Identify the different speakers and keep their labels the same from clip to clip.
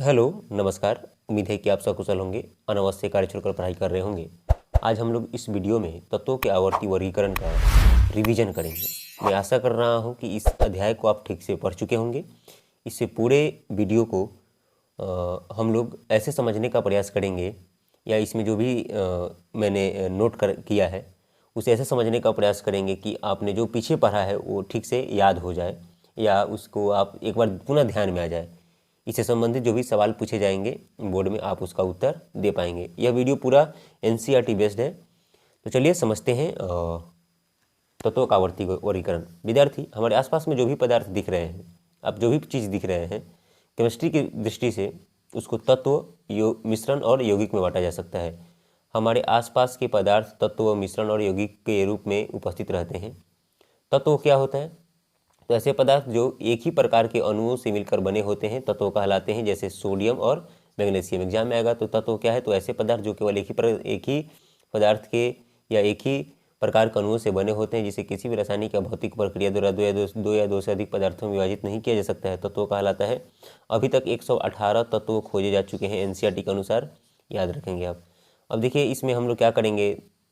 Speaker 1: Hello, नमस्कार। उम्मीद है कि आप सकुशल होंगे, अनावश्यक कार्य छोड़कर पढ़ाई कर रहे होंगे। आज हम लोग इस वीडियो में तत्वों के आवर्ती वर्गीकरण का रिवीजन करेंगे। मैं आशा कर रहा हूं कि इस अध्याय को आप ठीक से पढ़ चुके होंगे। इससे पूरे वीडियो को हम लोग ऐसे समझने का प्रयास करेंगे, या इसमें जो भी मैंने नोट किया है उसे ऐसे समझने का प्रयास करेंगे कि आपने जो पीछे पढ़ा है वो ठीक से याद हो जाए, या उसको आप एक बार पुनः ध्यान में आ जाए। इससे संबंधित जो भी सवाल पूछे जाएंगे बोर्ड में, आप उसका उत्तर दे पाएंगे। यह वीडियो पूरा एनसीईआरटी बेस्ड है। तो चलिए समझते हैं तत्वों का आवर्ती वर्गीकरण। विद्यार्थी, हमारे आसपास में जो भी पदार्थ दिख रहे हैं, अब जो भी चीज़ दिख रहे हैं, केमिस्ट्री की दृष्टि से उसको तत्व, मिश्रण और यौगिक में बांटा जा सकता है। हमारे आसपास के पदार्थ तत्व, मिश्रण और यौगिक के रूप में उपस्थित रहते हैं। तत्व क्या होता है? तो ऐसे पदार्थ जो एक ही प्रकार के अणुओं से मिलकर बने होते हैं तत्व कहलाते हैं, जैसे सोडियम और मैग्नीशियम। एग्जाम में आएगा तो तत्व क्या है? तो ऐसे पदार्थ जो केवल एक ही पदार्थ के या एक ही प्रकार के अणुओं से बने होते हैं, जिसे किसी भी रासायनिक या भौतिक प्रक्रिया द्वारा दो या दो से अधिक पदार्थों में विभाजित नहीं किया जा सकता है, तत्व कहलाता है। अभी तक 118 तत्व खोजे जा चुके हैं एनसीईआरटी के अनुसार, याद रखेंगे आप। अब देखिए, इसमें हम लोग क्या करेंगे,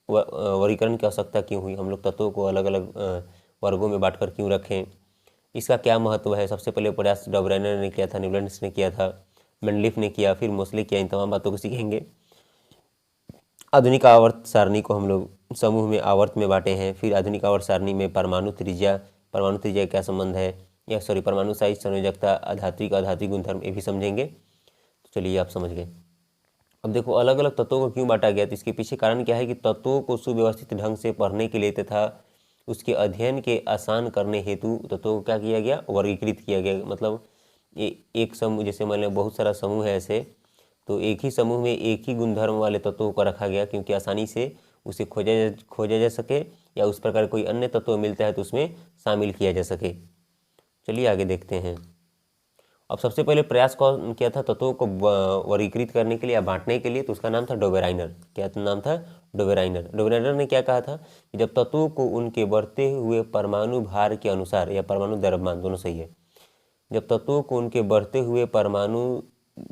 Speaker 1: वर्गीकरण की आवश्यकता क्यों हुई, हम लोग तत्वों को अलग अलग वर्गों में बांटकर क्यों रखें, इसका क्या महत्व है। सबसे पहले प्रयास डबराइनर ने किया था, न्यूलैंड्स ने किया था, मेंडलीफ ने किया, फिर मोसले किया। इन तमाम बातों को सीखेंगे। आधुनिक आवर्त सारणी को हम लोग समूह में आवर्त में बांटे हैं। फिर आधुनिक आवर्त सारणी में परमाणु त्रिज्या क्या संबंध है, या परमाणु साइज, संयोजकता, अधात्विक गुणधर्म, ये भी समझेंगे। तो चलिए, आप समझ गए। अब देखो, अलग अलग तत्वों को क्यों बांटा गया, तो इसके पीछे कारण क्या है कि तत्वों को सुव्यवस्थित ढंग से पढ़ने के लिए तथा उसके अध्ययन के आसान करने हेतु तत्वों को क्या किया गया, वर्गीकृत किया गया। मतलब एक समूह, जैसे मान लें बहुत सारा समूह है ऐसे, तो एक ही समूह में एक ही गुणधर्म वाले तत्वों को रखा गया, क्योंकि आसानी से उसे खोजा जा सके, या उस प्रकार कोई अन्य तत्व मिलता है तो उसमें शामिल किया जा सके। चलिए आगे देखते हैं। अब सबसे पहले प्रयास कौन किया था तत्वों को वर्गीकृत करने के लिए या बांटने के लिए, तो उसका नाम था डोबेराइनर। क्या नाम था? डोबेराइनर। डोबेराइनर ने क्या कहा था कि जब तत्वों को उनके बढ़ते हुए परमाणु भार के अनुसार, या परमाणु द्रव्यमान, दोनों सही है, जब तत्वों को उनके बढ़ते हुए परमाणु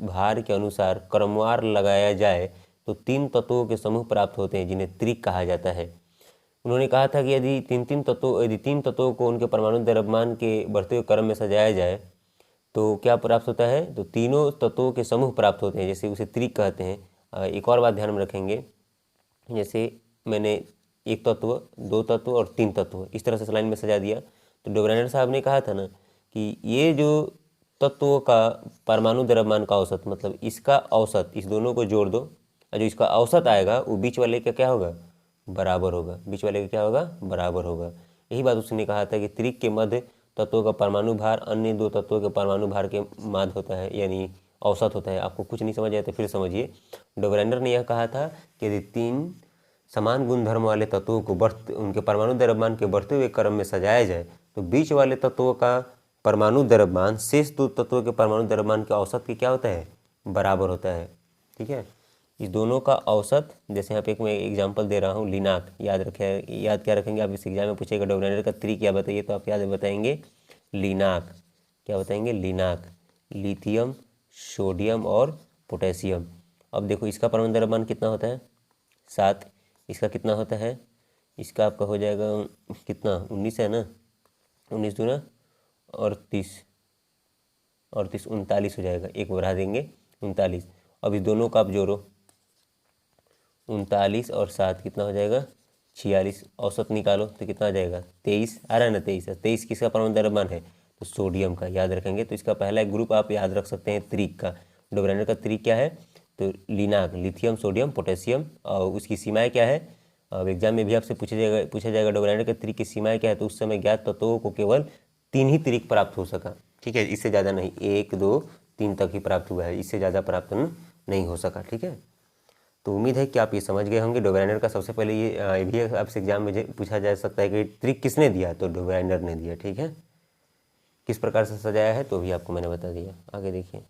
Speaker 1: भार के अनुसार क्रमवार लगाया जाए तो 3 तत्वों के समूह प्राप्त होते हैं, जिन्हें त्रिक कहा जाता है। उन्होंने कहा था कि यदि तीन तत्वों को उनके परमाणु द्रव्यमान के बढ़ते हुए क्रम में सजाया जाए तो क्या प्राप्त होता है, तो तीनों तत्वों के समूह प्राप्त होते हैं, जैसे उसे त्रिक कहते हैं। एक और बात ध्यान में रखेंगे, जैसे मैंने एक तत्व, दो तत्व और 3 तत्व इस तरह से लाइन में सजा दिया, तो डोबराइनर साहब ने कहा था ना कि ये जो तत्वों का परमाणु द्रव्यमान का औसत, मतलब इसका औसत, इस दोनों को जोड़ दो और जो इसका औसत आएगा वो बीच वाले का क्या होगा, बराबर होगा। बीच वाले का क्या होगा, बराबर होगा। यही बात उसने कहा था कि त्रिक के मध्य तत्वों का परमाणु भार अन्य दो तत्वों के परमाणु भार के माध्य होता है, यानी औसत होता है। आपको कुछ नहीं समझ आया तो फिर समझिए। डोबराइनर ने यह कहा था कि यदि 3 समान गुणधर्म वाले तत्वों को उनके परमाणु द्रव्यमान के बढ़ते हुए क्रम में सजाया जाए तो बीच वाले तत्वों का परमाणु द्रव्यमान शेष 2 तत्वों के परमाणु द्रव्यमान के औसत की क्या होता है, बराबर होता है। ठीक है, इस दोनों का औसत, जैसे यहाँ पे एक मैं एग्जांपल दे रहा हूँ, लिनाक। याद क्या रखेंगे आप, इस एग्जाम में पूछेगा डोबराइनर का त्रिक क्या बताइए, तो आप याद बताएंगे लिनाक। क्या बताएंगे, लिनाक। लिथियम, सोडियम और पोटेशियम। अब देखो, इसका परमाणु द्रव्यमान कितना होता है, 7। इसका कितना होता है, इसका आपका हो जाएगा कितना, 19 है ना, 19 दूना और 30 और 30 39 हो जाएगा, एक बढ़ा देंगे 39। अब इस दोनों का आप जोड़ो, 39 और 7 कितना हो जाएगा, 46। औसत निकालो तो कितना आ जाएगा, 23 आ रहा है ना, 23 किसका परमाणु द्रव्यमान है, तो सोडियम का। याद रखेंगे, तो इसका पहला एक ग्रुप आप याद रख सकते हैं त्रिक का। डोबराइनर का त्रिक क्या है, तो लिनाक, लिथियम, सोडियम, पोटेशियम। और उसकी सीमाएं क्या है, अब एग्जाम में भी आपसे पूछा जाएगा डोबराइनर के त्रिक की सीमाएं क्या है, तो उस समय ज्ञात तत्वों को केवल 3 ही त्रिक प्राप्त हो सका। ठीक है, इससे ज़्यादा नहीं, 1 2 3 तक ही प्राप्त हुआ है, इससे ज़्यादा प्राप्त नहीं हो सका। ठीक है, तो उम्मीद है कि आप ये समझ गए होंगे। डोबराइनर का सबसे पहले ये भी आपसे एग्जाम में पूछा जा सकता है कि ट्रिक किसने दिया, तो डोबराइनर ने दिया। ठीक है, किस प्रकार से सजाया है तो भी आपको मैंने बता दिया। आगे देखिए,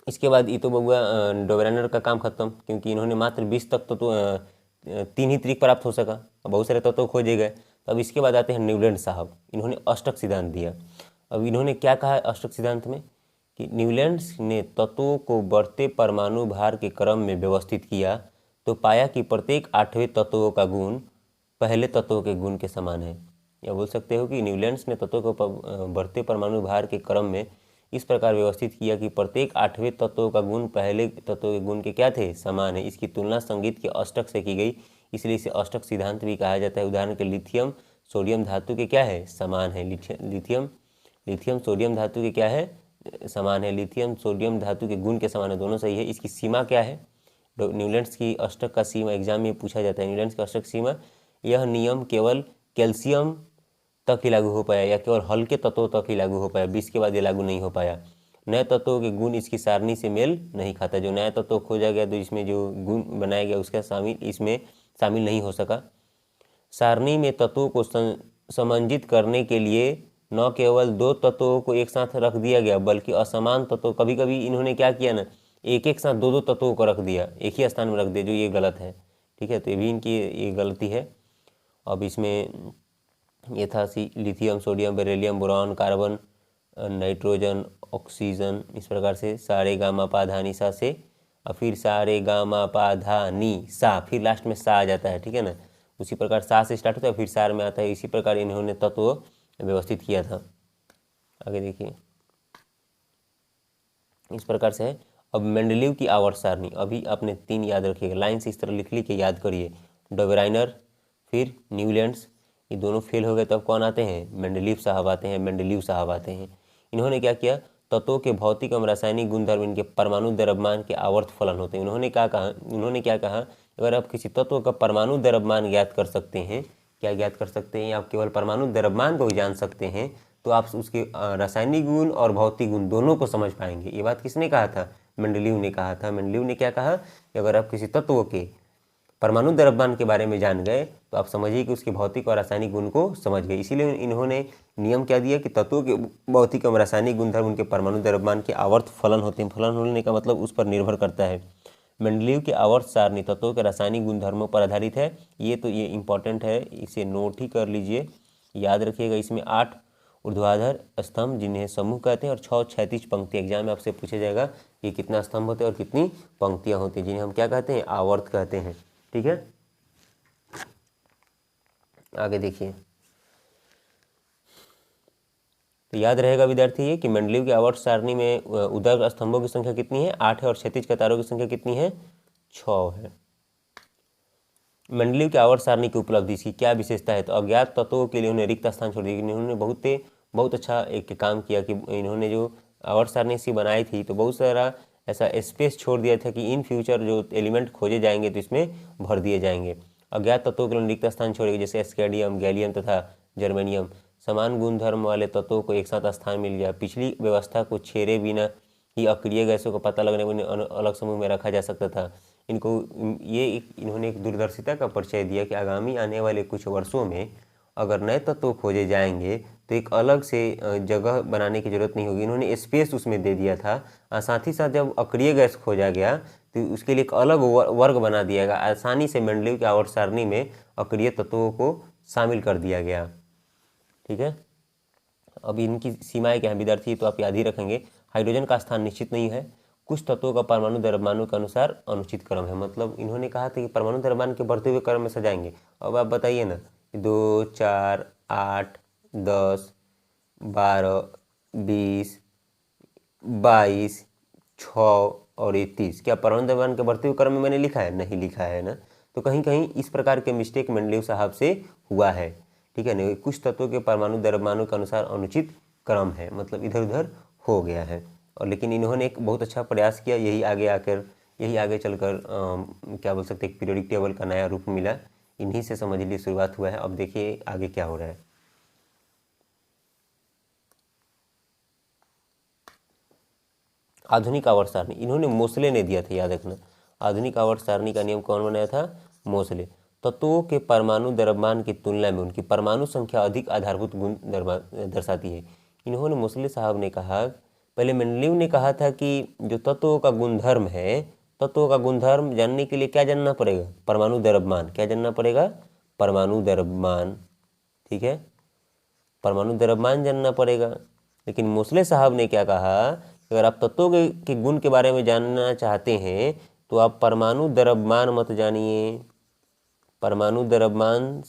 Speaker 1: इसके बाद ये तो हुआ डोबराइनर का काम खत्म, क्योंकि इन्होंने मात्र 20 तक तो 3 ही ट्रिक प्राप्त हो सका, बहुत सारे तत्व खोजे गए। तो अब इसके बाद आते हैं न्यूलैंड साहब, इन्होंने अष्टक सिद्धांत दिया। अब इन्होंने क्या कहा अष्टक सिद्धांत में कि न्यूलैंड्स ने तत्वों को बढ़ते परमाणु भार के क्रम में व्यवस्थित किया तो पाया कि प्रत्येक 8वें तत्वों का गुण पहले तत्वों के गुण के समान है। या बोल सकते हो कि न्यूलैंड्स ने तत्वों को बढ़ते परमाणु भार के क्रम में इस प्रकार व्यवस्थित किया कि प्रत्येक 8वें तत्वों का गुण पहले तत्वों के गुण के क्या थे, समान है। इसकी तुलना संगीत के अष्टक से की गई, इसलिए इसे अष्टक सिद्धांत भी कहा जाता है। उदाहरण के लिथियम सोडियम धातु के क्या है, समान है। लिथियम सोडियम धातु के क्या है, समान है। लिथियम सोडियम धातु के गुण के समान है, दोनों सही है। इसकी सीमा क्या है, न्यूलैंड्स की अष्टक का सीमा एग्जाम में पूछा जाता है। न्यूलैंड्स की अष्टक सीमा, यह नियम केवल कैल्शियम तक ही लागू हो पाया या केवल हल्के तत्वों तक ही लागू हो पाया, 20 के बाद ये लागू नहीं हो पाया। नए तत्वों के गुण इसकी सारणी से मेल नहीं खाता। जो नया तत्व खोजा गया तो इसमें जो गुण बनाया गया उसका इसमें शामिल नहीं हो सका। सारणी में तत्वों को समंजित करने के लिए न केवल 2 तत्वों को एक साथ रख दिया गया बल्कि असमान तत्वों, कभी कभी इन्होंने क्या किया ना, एक साथ 2 तत्वों को रख दिया, एक ही स्थान में रख दिया, जो ये गलत है। ठीक है, तो ये भी इनकी ये गलती है। अब इसमें ये था lithium sodium beryllium boron carbon nitrogen oxygen, इस प्रकार से सारे गामा पा धा नी सा से, और फिर सारे गामा पा धा नी सा, फिर लास्ट में सा आ जाता है। ठीक है ना, उसी प्रकार सा से स्टार्ट होता है फिर सार में आता है। इसी प्रकार इन्होंने तत्व व्यवस्थित किया था। आगे देखिए, इस प्रकार से है। अब मेंडलीव की आवर्त सारणी, अभी आपने 3 याद रखिएगा, लाइन से इस तरह लिख के याद करिए। डबराइनर फिर न्यूलैंड्स, ये दोनों फेल हो गए, तब कौन आते हैं, मेंडलीव साहब आते हैं। मेंडलीव साहब आते हैं, इन्होंने क्या किया, तत्वों के भौतिक एवं रासायनिक गुणधर्म इनके परमाणु द्रव्यमान के आवर्त फलन होते हैं। उन्होंने क्या कहा, अगर आप किसी तत्व का परमाणु द्रव्यमान ज्ञात कर सकते हैं, क्या ज्ञात कर सकते हैं, आप केवल परमाणु द्रव्यमान को जान सकते हैं, तो आप उसके रासायनिक गुण और भौतिक गुण दोनों को समझ पाएंगे। ये बात किसने कहा था, मेंडलीव ने कहा था। मेंडलीव ने क्या कहा कि अगर आप किसी तत्व के परमाणु द्रव्यमान के बारे में जान गए तो आप समझिए कि उसके भौतिक और रासायनिक गुण को समझ गए। इसीलिए इन्होंने नियम क्या दिया कि तत्वों के भौतिक और रासायनिक गुणधर्म उनके परमाणु द्रव्यमान के आवर्त फलन होते हैं। फलन होने का मतलब उस पर निर्भर करता है। मेंडलीव की आवर्त सारणी तत्वों के रासायनिक गुणधर्मों पर आधारित है। ये इंपॉर्टेंट है, इसे नोट ही कर लीजिए, याद रखिएगा। इसमें 8 ऊर्ध्वाधर स्तंभ जिन्हें समूह कहते हैं और 6 क्षैतिज पंक्ति, एग्जाम में आपसे पूछा जाएगा कि कितना स्तंभ होते हैं और कितनी पंक्तियां होती हैं, जिन्हें हम क्या कहते हैं, आवर्त कहते हैं। ठीक है, आगे देखिए, तो याद रहेगा विद्यार्थी ये कि मेंडलीव की आवर्त सारणी में ऊर्ध्वाधर स्तंभों की संख्या कितनी है, 8 है, और क्षैतिज कतारों की संख्या कितनी है, 6 है। मेंडलीव की आवर्त सारणी की उपलब्धि, इसकी क्या विशेषता है, तो अज्ञात तत्वों के लिए उन्हें रिक्त स्थान छोड़ दिया। इन्होंने बहुत अच्छा एक काम किया कि इन्होंने जो आवर्त सारणी सी बनाई थी तो बहुत सारा ऐसा स्पेस छोड़ दिया था कि इन फ्यूचर जो एलिमेंट खोजे जाएंगे तो इसमें भर दिए जाएंगे। अज्ञात तत्वों के लिए रिक्त स्थान छोड़ेंगे, जैसे स्कैंडियम, गैलियम तथा जर्मेनियम। समान गुणधर्म वाले तत्वों को एक साथ स्थान मिल गया। पिछली व्यवस्था को छेड़े बिना ही अक्रिय गैसों का पता लगने में अलग समूह में रखा जा सकता था। इन्होंने एक दूरदर्शिता का परिचय दिया कि आगामी आने वाले कुछ वर्षों में अगर नए तत्व खोजे जाएंगे तो एक अलग से जगह बनाने की जरूरत नहीं होगी। इन्होंने स्पेस उसमें दे दिया था। साथ ही साथ जब अक्रिय गैस खोजा गया तो उसके लिए एक अलग वर्ग बना दिया गया। आसानी से मेंडलीव की आवर्त सारणी में अक्रिय तत्वों को शामिल कर दिया गया। ठीक है, अब इनकी सीमाएं क्या है विद्यार्थी, तो आप याद ही रखेंगे। हाइड्रोजन का स्थान निश्चित नहीं है, कुछ तत्वों का परमाणु द्रव्यमानों के अनुसार अनुचित क्रम है। मतलब इन्होंने कहा था कि परमाणु द्रव्यमान के बढ़ते हुए क्रम में सजाएंगे। अब आप बताइए ना, 2, 4, 8, 10, 12, 20, 22, 6 और 30, क्या परमाणु द्रव्यमान के बढ़ते हुए क्रम में मैंने लिखा है, नहीं लिखा है ना। तो कहीं कहीं इस प्रकार के मिस्टेक मेंडलीव साहब से हुआ है। ठीक है ना, कुछ तत्वों के परमाणु द्रव्यमानों के अनुसार अनुचित क्रम है, मतलब इधर उधर हो गया है। और लेकिन इन्होंने एक बहुत अच्छा प्रयास किया, यही आगे चलकर क्या बोल सकते हैं, एक पीरियोडिक टेबल का नया रूप मिला। इन्हीं से समझ लीजिए शुरुआत हुआ है। अब देखिए आगे क्या हो रहा है। आधुनिक आवर्त सारणी इन्होंने मोसले ने दिया था, याद रखना। आधुनिक आवर्त सारणी का नियम कौन बनाया था, मोसले। तत्वों के परमाणु द्रव्यमान की तुलना में उनकी परमाणु संख्या अधिक आधारभूत गुण दर्शाती है। इन्होंने मोसले साहब ने कहा, पहले मेंडलीव ने कहा था कि जो तत्वों का गुणधर्म है, तत्वों का गुणधर्म जानने के लिए क्या जानना पड़ेगा, परमाणु द्रव्यमान। क्या जानना पड़ेगा, परमाणु द्रव्यमान। ठीक है, परमाणु द्रव्यमान जानना पड़ेगा। लेकिन मोसले साहब ने क्या कहा, अगर आप तत्वों के गुण के बारे में जानना चाहते हैं तो आप परमाणु द्रव्यमान मत जानिए। परमाणु द्रव्यमान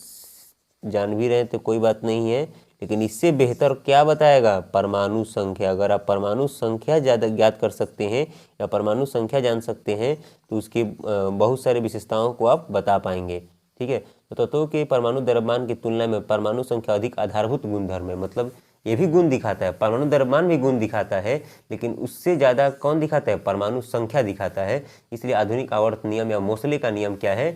Speaker 1: जान भी रहे तो कोई बात नहीं है, लेकिन इससे बेहतर क्या बताएगा, परमाणु संख्या। अगर आप परमाणु संख्या ज़्यादा ज्ञात कर सकते हैं या परमाणु संख्या जान सकते हैं तो उसके बहुत सारे विशेषताओं को आप बता पाएंगे। ठीक है, तो तत्वों के परमाणु द्रव्यमान की तुलना में परमाणु संख्या अधिक आधारभूत गुणधर्म है, मतलब ये भी गुण दिखाता है, परमाणु द्रव्यमान भी गुण दिखाता है, लेकिन उससे ज़्यादा कौन दिखाता है, परमाणु संख्या दिखाता है। इसलिए आधुनिक आवर्त नियम या मोसले का नियम क्या है,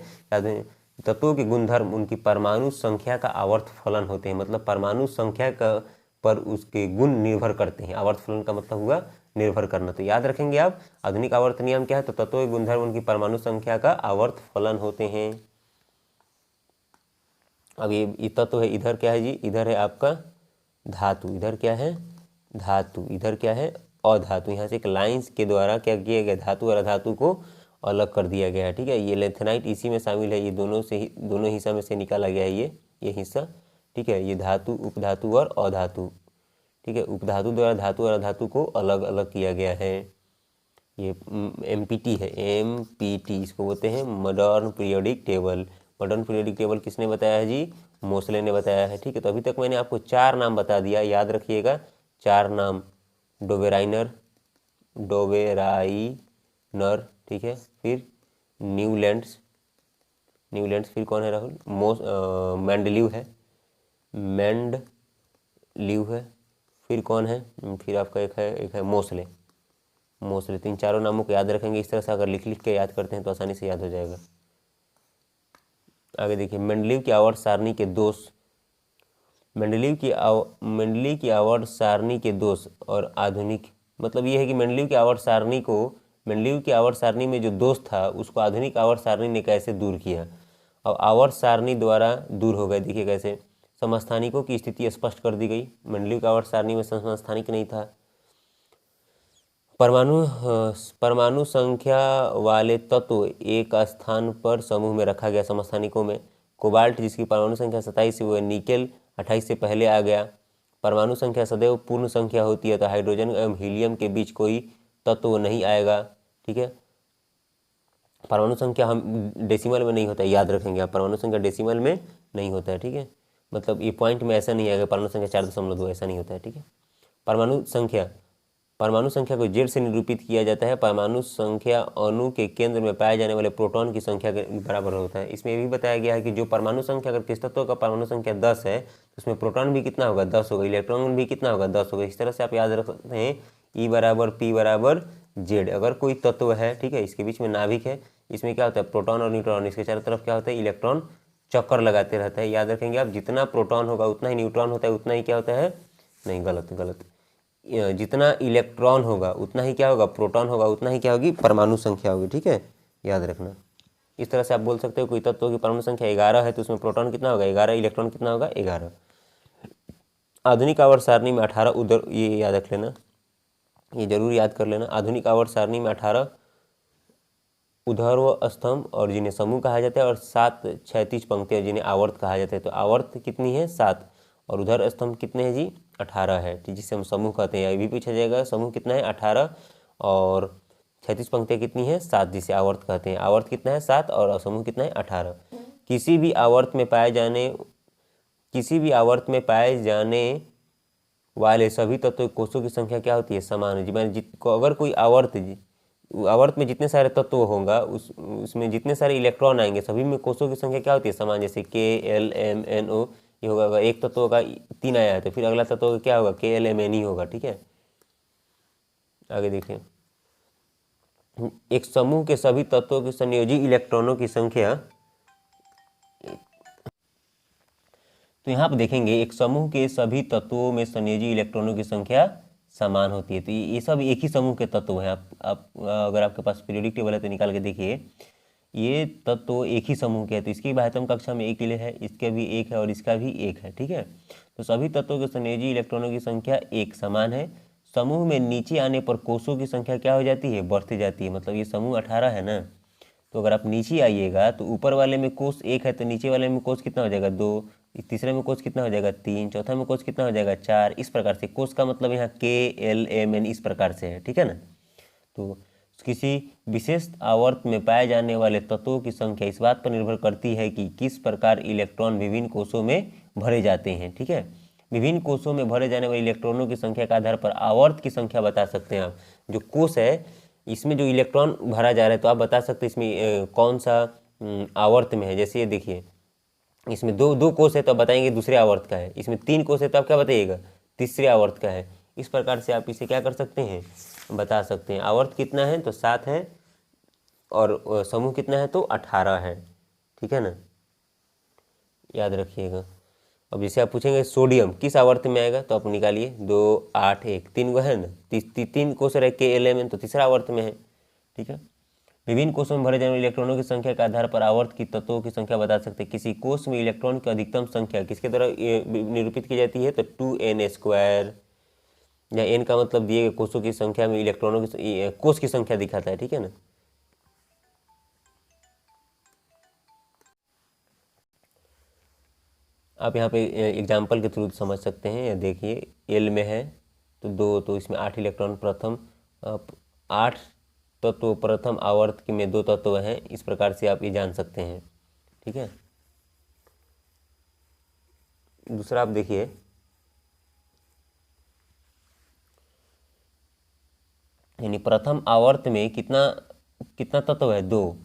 Speaker 1: तत्वों के गुणधर्म उनकी परमाणु संख्या का आवर्त फलन होते हैं, मतलब परमाणु संख्या का पर उसके गुण निर्भर करते हैं। आवर्त फलन का मतलब हुआ निर्भर करना, तो याद रखेंगे आप। आधुनिक आवर्त नियम क्या है, तो तत्वों के गुणधर्म उनकी परमाणु संख्या का आवर्त फलन होते हैं। अब ये तत्व है, इधर क्या है जी, इधर है आपका धातु, इधर क्या है धातु, इधर क्या है अधातु। यहाँ से एक लाइंस के द्वारा क्या किया गया, धातु और अधातु को अलग कर दिया गया है। ठीक है, ये लेंथेनाइट इसी में शामिल है, ये दोनों हिस्सा में से निकाला गया है ये हिस्सा। ठीक है, ये धातु, उपधातु और अधातु। ठीक है, उपधातु द्वारा धातु और अधातु को अलग अलग किया गया है। ये MPT है, MPT इसको बोलते हैं modern periodic table. Modern periodic table किसने बताया है जी, मोसले ने बताया है। ठीक है, तो अभी तक मैंने आपको 4 नाम बता दिया, याद रखिएगा 4 नाम, डोबेराइनर, ठीक है, फिर न्यूलैंड्स, फिर कौन है राहुल, मेंडलीव है, फिर कौन है, फिर आपका एक है मोसले। तो इन चारों नामों को याद रखेंगे। इस तरह से अगर लिख के याद करते हैं तो आसानी से याद हो जाएगा। आगे देखिए, मेंडलीव की आवर्त सारणी के दोष, मेंडलीव की आवर्त सारणी के दोष और आधुनिक, मतलब ये है कि मेंडलीव की आवर्त सारणी में जो दोष था उसको आधुनिक आवर्त सारणी ने कैसे दूर किया। अब आवर्त सारणी द्वारा दूर हो गए, देखिए कैसे, समस्थानिकों की स्थिति स्पष्ट कर दी गई। मेंडलीव की आवर्त सारणी में समस्थानिक नहीं था। परमाणु संख्या वाले तत्व एक स्थान पर समूह में रखा गया समस्थानिकों में। कोबाल्ट जिसकी परमाणु संख्या 27 है वह निकेल 28 से पहले आ गया। परमाणु संख्या सदैव पूर्ण संख्या होती है, तो हाइड्रोजन एवं हीलियम के बीच कोई तत्व नहीं आएगा। ठीक है, परमाणु संख्या हम डेसिमल में नहीं होता है, याद रखेंगे आप, परमाणु संख्या डेसिमल में नहीं होता है। ठीक है, मतलब ये पॉइंट में ऐसा नहीं आएगा परमाणु संख्या 4.2, ऐसा नहीं होता है। ठीक है, परमाणु संख्या को Z से निरूपित किया जाता है। परमाणु संख्या अणु के केंद्र में पाए जाने वाले प्रोटॉन की संख्या के बराबर होता है। इसमें भी बताया गया है कि जो परमाणु संख्या, अगर किस तत्व का परमाणु संख्या 10 है तो उसमें प्रोटॉन भी कितना होगा, 10 होगा, इलेक्ट्रॉन भी कितना होगा, 10 होगा। इस तरह से आप याद रख सकते हैं E बराबर P बराबर Z। अगर कोई तत्व है, ठीक है, इसके बीच में नाभिक है, इसमें क्या होता है, प्रोटॉन और न्यूट्रॉन, इसके चारों तरफ क्या होता है, इलेक्ट्रॉन चक्कर लगाते रहता है। याद रखेंगे आप, जितना प्रोटॉन होगा उतना ही न्यूट्रॉन होता है, उतना ही क्या होता है, नहीं गलत, जितना इलेक्ट्रॉन होगा उतना ही क्या होगा, प्रोटॉन होगा, उतना ही क्या होगी, परमाणु संख्या होगी। ठीक है, याद रखना। इस तरह से आप बोल सकते हो कोई तत्व की परमाणु संख्या 11 है तो उसमें प्रोटॉन कितना होगा, 11, इलेक्ट्रॉन कितना होगा, 11। आधुनिक आवर्त सारणी में 18 उधर, ये याद रख लेना, ये जरूर याद कर लेना। आधुनिक आवर्त सारणी में 18 ऊर्ध्व स्तंभ और जिन्हें समूह कहा जाता है, और 7 क्षैतिज पंक्तियाँ जिन्हें आवर्त कहा जाता है। तो आवर्त कितनी है, 7, और उधर स्तंभ कितने हैं जी, 18 है, जिसे हम समूह कहते हैं। ये भी पूछा जाएगा, समूह कितना है, 18, और क्षैतिज पंक्तियाँ कितनी है, 7, जिसे आवर्त कहते हैं। आवर्त कितना है, 7, और समूह कितना है, 18। किसी भी आवर्त में पाए जाने वाले सभी तत्वों के कोषों की संख्या क्या होती है, समान है। अगर कोई आवर्त में जितने सारे तत्व होगा उसमें जितने सारे इलेक्ट्रॉन आएंगे, सभी में कोषों की संख्या क्या होती है, समान। जैसे KLMNO ये होगा, अगर एक तत्व का 3 आया है तो फिर अगला तत्व का क्या होगा, KLMN ही होगा। ठीक है, आगे देखिए, एक समूह के सभी तत्वों के संयोजी इलेक्ट्रॉनों की संख्या, तो यहाँ पर देखेंगे एक समूह के सभी तत्वों में संयोजी इलेक्ट्रॉनों की संख्या समान होती है। तो ये सब एक ही समूह के तत्व हैं। आप अगर आपके पास पीरियोडिक टेबल है तो निकाल के देखिए, ये तत्व एक ही समूह के है। तो इसकी भी आयतन कक्षा में 1 है, इसका भी 1 है और इसका भी 1 है। ठीक है, तो सभी तत्वों के संयोजी इलेक्ट्रॉनों की संख्या 1 समान है। समूह में नीचे आने पर कोषों की संख्या क्या हो जाती है, बढ़ती जाती है। मतलब ये समूह 18 है ना, तो अगर आप नीचे आइएगा तो ऊपर वाले में कोष 1 है तो नीचे वाले में कोष कितना हो जाएगा, 2, तीसरे में कोष कितना हो जाएगा 3, चौथा में कोष कितना हो जाएगा 4। इस प्रकार से कोष का मतलब यहाँ K, L, M, N इस प्रकार से है, ठीक है ना। तो किसी विशेष आवर्त में पाए जाने वाले तत्वों की संख्या इस बात पर निर्भर करती है कि किस प्रकार इलेक्ट्रॉन विभिन्न कोषों में भरे जाते हैं, ठीक है। विभिन्न कोषों में भरे जाने वाले इलेक्ट्रॉनों की संख्या के आधार पर आवर्त की संख्या बता सकते हैं आप। जो कोष है इसमें जो इलेक्ट्रॉन भरा जा रहा है तो आप बता सकते हैं इसमें कौन सा आवर्त में है। जैसे ये देखिए, इसमें दो कोष है तो आप बताएंगे दूसरे आवर्त का है, इसमें 3 कोष है तो आप क्या बताइएगा तीसरे आवर्त का है। इस प्रकार से आप इसे क्या कर सकते हैं बता सकते हैं। आवर्त कितना है तो 7 है और समूह कितना है तो 18 है, ठीक है ना, याद रखिएगा। अब जैसे आप पूछेंगे सोडियम किस आवर्त में आएगा तो आप निकालिए 2, 8, 1, 3 को है ना, 3 कोष रह K, L, M, N तो तीसरा आवर्त में है, ठीक है। विभिन्न कोषों में भरे जाने वाले इलेक्ट्रॉनों की संख्या के आधार पर आवर्त की तत्वों की संख्या बता सकते हैं। किसी कोष में इलेक्ट्रॉन की अधिकतम संख्या किसके द्वारा निरूपित की जाती है तो 2n², या n का मतलब दिए गए कोषों की संख्या में इलेक्ट्रॉनों की कोष की संख्या दिखाता है, ठीक है ना। आप यहाँ पे एग्जाम्पल के थ्रू समझ सकते हैं। या देखिए L में है तो 2, तो इसमें 8 इलेक्ट्रॉन प्रथम 8 तत्व प्रथम आवर्त में 2 तत्व हैं। इस प्रकार से आप ये जान सकते हैं, ठीक है। दूसरा आप देखिए यानी प्रथम आवर्त में कितना तत्व है 2।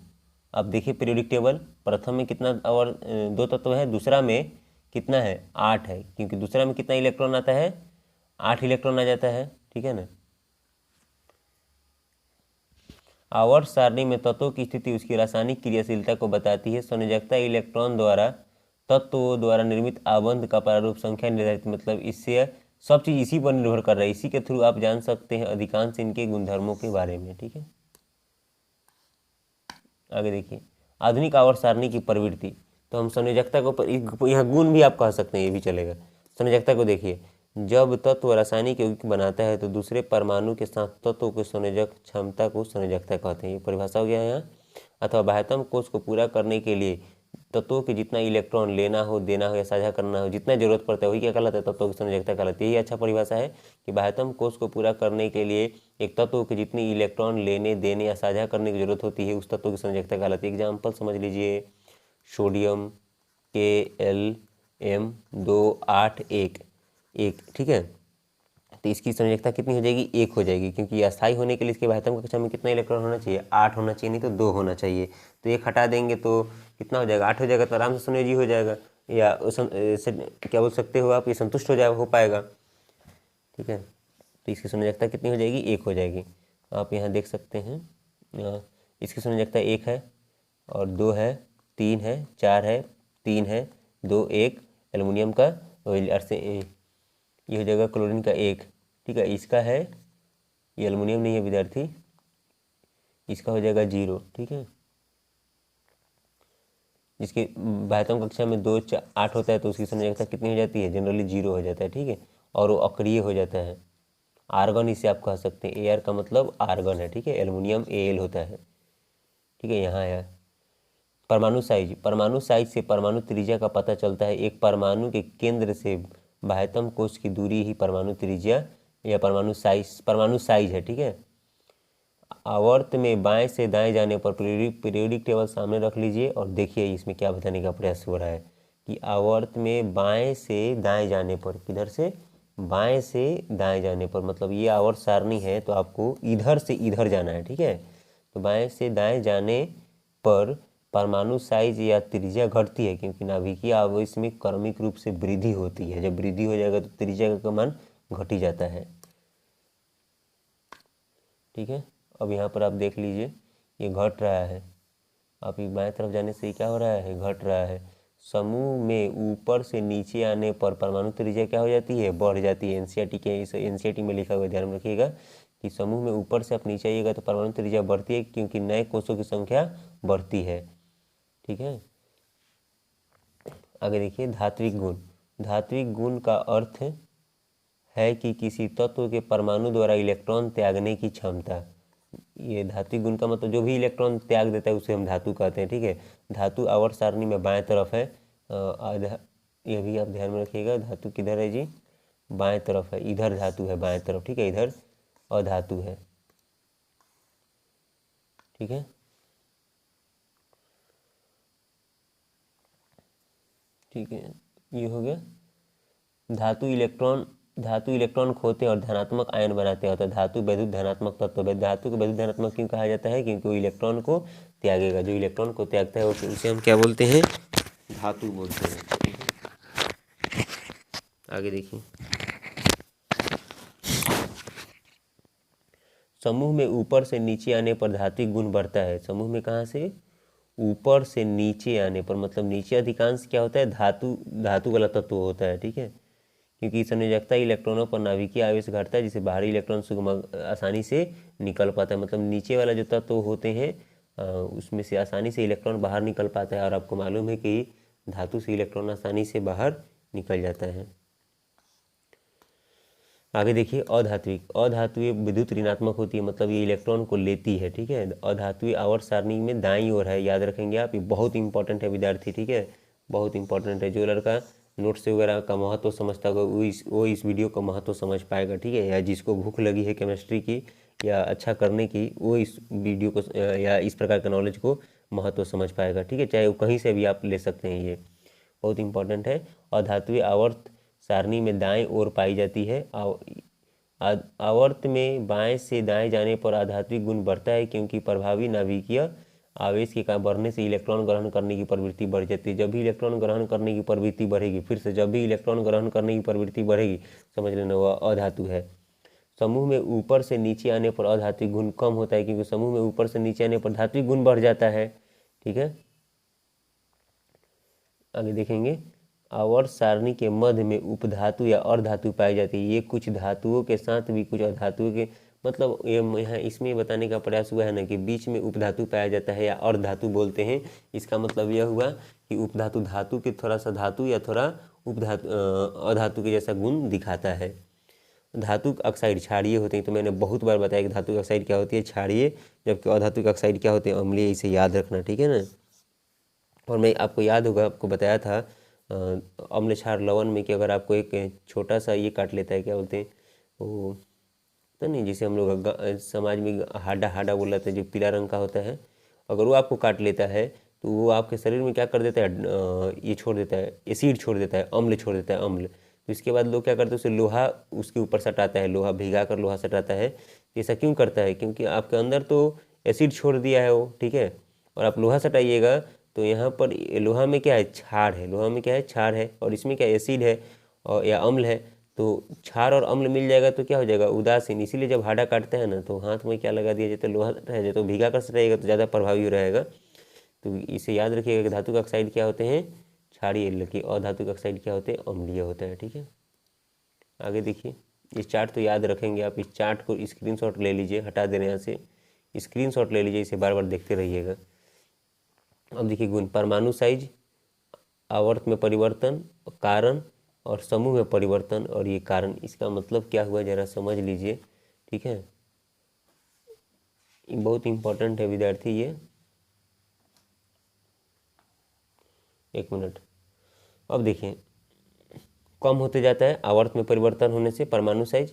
Speaker 1: आप देखिए पीरियोडिक टेबल, प्रथम में कितना 2 तत्व है, दूसरा में कितना है 8 है, क्योंकि दूसरा में कितना इलेक्ट्रॉन आता है 8 इलेक्ट्रॉन आ जाता है, ठीक है ना। आवर्त सारणी में तत्वों की स्थिति उसकी रासायनिक क्रियाशीलता को बताती है। संयोजकता इलेक्ट्रॉन द्वारा तत्वों द्वारा निर्मित आबंध का प्रारूप संख्या निर्धारित, मतलब इससे सब चीज़ इसी पर निर्भर कर रहा है। इसी के थ्रू आप जान सकते हैं अधिकांश इनके गुणधर्मों के बारे में, ठीक है। आगे देखिए आधुनिक आवर्त सारणी की प्रवृत्ति। तो हम संयोजकता को यहाँ गुण भी आप कह सकते हैं, ये भी चलेगा। संयोजकता को देखिए, जब तत्व रासायनिक यौगिक बनाता है तो दूसरे परमाणु के साथ तत्व के संयोजक क्षमता को संयोजकता कहते हैं। ये परिभाषा हो गया यहाँ। अथवा बाह्यतम कोष को पूरा करने के लिए तत्वों के जितना इलेक्ट्रॉन लेना हो, देना हो या साझा करना हो, जितना जरूरत पड़ता है वही क्या कहलाता है तत्वों की संयोजकता कहलाती है। यही अच्छा परिभाषा है कि बाह्यतम कोष को पूरा करने के लिए एक तत्व के जितनी इलेक्ट्रॉन लेने, देने या साझा करने की जरूरत होती है उस तत्व की संयोजकता कहलाती है। एग्जाम्पल समझ लीजिए, सोडियम K, L, M, 2, 8, 1, ठीक है। तो इसकी संयोजकता कितनी हो जाएगी 1 हो जाएगी, क्योंकि अस्थायी होने के लिए इसके बाह्यतम कक्षा में कितना इलेक्ट्रॉन होना चाहिए 8 होना चाहिए, नहीं तो 2 होना चाहिए। तो 1 हटा देंगे तो कितना हो जाएगा 8 हो जाएगा, तो आराम से संयोजी हो जाएगा, या क्या बोल सकते हो आप, ये संतुष्ट हो पाएगा, ठीक है। तो इसकी संयोजकता कितनी हो जाएगी 1 हो जाएगी। आप यहाँ देख सकते हैं इसकी संयोजकता 1 है और 2 है, 3 है, 4 है, 3 है, 2, 1 एल्युमिनियम का, ये हो जाएगा क्लोरीन का 1, ठीक है। इसका है, ये एल्युमिनियम नहीं है विद्यार्थी, इसका हो जाएगा 0, ठीक है। जिसके बाह्यतम कक्षा में 2, 4, 8 होता है तो उसकी संयोजकता कितनी हो जाती है जनरली 0 हो जाता है, ठीक है। और वो अक्रिय हो जाता है, आर्गन इसे आप कह सकते हैं। AR का मतलब आर्गन है, ठीक है। एल्युमिनियम Al होता है, ठीक है। यहाँ है परमाणु साइज से परमाणु त्रिज्या का पता चलता है। एक परमाणु के केंद्र से बाह्यतम कोष की दूरी ही परमाणु त्रिज्या या परमाणु साइज है, ठीक है। आवर्त में बाएं से दाएं जाने पर पीरियोडिक टेबल सामने रख लीजिए और देखिए इसमें क्या बताने का प्रयास हो रहा है कि आवर्त में बाएं से दाएं जाने पर, किधर से बाएं से दाएं जाने पर, मतलब ये आवर्त सारणी है तो आपको इधर से इधर जाना है, ठीक है। तो बाएं से दाएं जाने पर परमाणु साइज या त्रिज्या घटती है, क्योंकि नाभिकीय आवेश में क्रमिक रूप से वृद्धि होती है। जब वृद्धि हो जाएगा तो त्रिज्या का मान घट ही जाता है, ठीक है। अब यहाँ पर आप देख लीजिए ये घट रहा है, आप बाएं तरफ जाने से क्या हो रहा है घट रहा है। समूह में ऊपर से नीचे आने पर परमाणु त्रिज्या क्या हो जाती है बढ़ जाती है। एनसीईआरटी में लिखा हुआ ध्यान रखिएगा कि समूह में ऊपर से आप नीचे आइएगा तो परमाणु त्रिज्या बढ़ती है, क्योंकि नए कोषों की संख्या बढ़ती है, ठीक है। आगे देखिए धात्विक गुण का अर्थ है कि किसी तत्व के परमाणु द्वारा इलेक्ट्रॉन त्यागने की क्षमता। ये धात्विक गुण का मतलब जो भी इलेक्ट्रॉन त्याग देता है उसे हम धातु कहते हैं, ठीक है। धातु आवर्त सारणी में बाएं तरफ है, ये भी आप ध्यान में रखिएगा। धातु किधर है जी? बाएं तरफ है, इधर धातु है बाएं तरफ, ठीक है, इधर अधातु है, ठीक है। ठीक है, ये हो गया। धातु इलेक्ट्रॉन खोते और धनात्मक आयन बनाते हैं, तो धातु वैद्युत धनात्मक तत्व है। धातु को वैद्युत धनात्मक क्यों कहा जाता है? क्योंकि वो इलेक्ट्रॉन को त्यागेगा, जो इलेक्ट्रॉन को त्यागता है उसे हम क्या बोलते हैं? धातु बोलते हैं। आगे देखिए, समूह में ऊपर से नीचे आने पर धात्विक गुण बढ़ता है। समूह में कहाँ से? ऊपर से नीचे आने पर, मतलब नीचे अधिकांश क्या होता है? धातु वाला तत्व होता है, ठीक है। क्योंकि संयोजकता इलेक्ट्रॉनों पर नाभिकीय आवेश घटता है, जिससे बाहरी इलेक्ट्रॉन सुगम आसानी से निकल पाता है। मतलब नीचे वाला जो तत्व होते हैं उसमें से आसानी से इलेक्ट्रॉन बाहर निकल पाता है। और आपको मालूम है कि धातु से इलेक्ट्रॉन आसानी से बाहर निकल जाता है। आगे देखिए, अधातुएं विद्युत ऋणात्मक होती है, मतलब ये इलेक्ट्रॉन को लेती है, ठीक है। अधातुएं आवर्त सारणी में दाईं ओर है, याद रखेंगे आप, ये बहुत इंपॉर्टेंट है विद्यार्थी, ठीक है, बहुत इंपॉर्टेंट है। जो लड़का नोट्स वगैरह का महत्व समझता होगा वो इस वीडियो का महत्व समझ पाएगा, ठीक है। या जिसको भूख लगी है केमिस्ट्री की या अच्छा करने की, वो इस वीडियो को या इस प्रकार का नॉलेज को महत्व समझ पाएगा, ठीक है। चाहे वो कहीं से भी आप ले सकते हैं, ये बहुत इंपॉर्टेंट है। अधातुएं आवर्त सारणी में दाएं ओर पाई जाती है। आवर्त में बाएं से दाएं जाने पर आधात्विक गुण बढ़ता है, क्योंकि प्रभावी नाभिकीय आवेश के कारण बढ़ने से इलेक्ट्रॉन ग्रहण करने की प्रवृत्ति बढ़ जाती है। जब भी इलेक्ट्रॉन ग्रहण करने की प्रवृत्ति बढ़ेगी, फिर से जब भी इलेक्ट्रॉन ग्रहण करने की प्रवृत्ति बढ़ेगी, समझ लेना वह अधातु है। समूह में ऊपर से नीचे आने पर अधात्विक गुण कम होता है, क्योंकि समूह में ऊपर से नीचे आने पर धात्विक गुण बढ़ जाता है, ठीक है। आगे देखेंगे, आवर्त सारणी के मध्य में उपधातु या अर्धातु पाई जाती है। ये कुछ धातुओं के साथ भी कुछ अधातुओं के, मतलब ये यहाँ इसमें बताने का प्रयास हुआ है ना कि बीच में उपधातु पाया जाता है या अर्धातु बोलते हैं। इसका मतलब यह हुआ कि उपधातु धातु के थोड़ा सा धातु या थोड़ा उपधातु अधातु के जैसा गुण दिखाता है। धातुक ऑक्साइड क्षारीय होते हैं, तो मैंने बहुत बार बताया कि धातुक ऑक्साइड क्या होती है? क्षारीय, जबकि अधातुक ऑक्साइड क्या होते हैं? अम्लीय। इसे याद रखना, ठीक है ना। और मैं आपको याद होगा, आपको बताया था अम्ल क्षार लवण में कि अगर आपको एक छोटा सा ये काट लेता है, क्या बोलते हैं वो, तो नहीं, जिसे हम लोग समाज में हाडा बोलते हैं, जो पीला रंग का होता है, अगर वो आपको काट लेता है तो वो आपके शरीर में क्या कर देता है? ये छोड़ देता है, एसिड छोड़ देता है, अम्ल छोड़ देता है, अम्ल। तो इसके बाद लोग क्या करते हैं? उसे लोहा उसके ऊपर सटाता है, लोहा भिगा कर लोहा सटाता है। ऐसा क्यों करता है? क्योंकि आपके अंदर तो एसिड छोड़ दिया है वो, ठीक है, और आप लोहा सटाइएगा तो यहाँ पर लोहा में क्या है? क्षार है। लोहा में क्या है? क्षार है। और इसमें क्या एसिड है और या अम्ल है, तो क्षार और अम्ल मिल जाएगा तो क्या हो जाएगा? उदासीन। इसीलिए जब हाडा काटते हैं ना, तो हाथ में क्या लगा दिया जाता है? लोहा रह जाए, तो भीगा कर सटाइएगा तो ज़्यादा प्रभावी रहेगा। तो इसे याद रखिएगा कि धातुक ऑक्साइड क्या होते हैं? क्षारीय, लेकिन अधातुक ऑक्साइड क्या होते हैं? अम्लीय होता है, ठीक है। आगे देखिए, इस चार्ट तो याद रखेंगे आप। इस चार्ट को स्क्रीनशॉट ले लीजिए, हटा देने यहाँ से स्क्रीनशॉट ले लीजिए, इसे बार बार देखते रहिएगा। अब देखिए गुण, परमाणु साइज, आवर्त में परिवर्तन, कारण और समूह में परिवर्तन और ये कारण। इसका मतलब क्या हुआ जरा समझ लीजिए, ठीक है। बहुत इंपॉर्टेंट है विद्यार्थी ये। एक मिनट, अब देखिए, कम होते जाता है आवर्त में परिवर्तन होने से परमाणु साइज।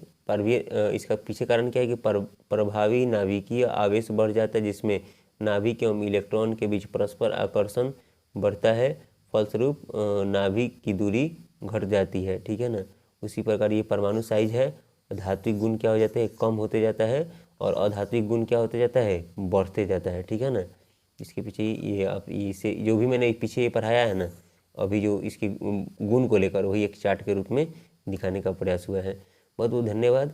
Speaker 1: इसका पीछे कारण क्या है कि प्रभावी नाभिकीय आवेश बढ़ जाता है, जिसमें नाभिक एवं इलेक्ट्रॉन के बीच परस्पर आकर्षण बढ़ता है, फलस्वरूप नाभिक की दूरी घट जाती है, ठीक है ना। उसी प्रकार ये परमाणु साइज है। धात्विक गुण क्या हो जाता है? कम होते जाता है, और अधात्विक गुण क्या होते जाता है? बढ़ते जाता है, ठीक है ना। इसके पीछे ये आप इसे जो भी मैंने पीछे ये पढ़ाया है ना, अभी जो इसके गुण को लेकर, वही एक चार्ट के रूप में दिखाने का प्रयास हुआ है। बहुत बहुत धन्यवाद।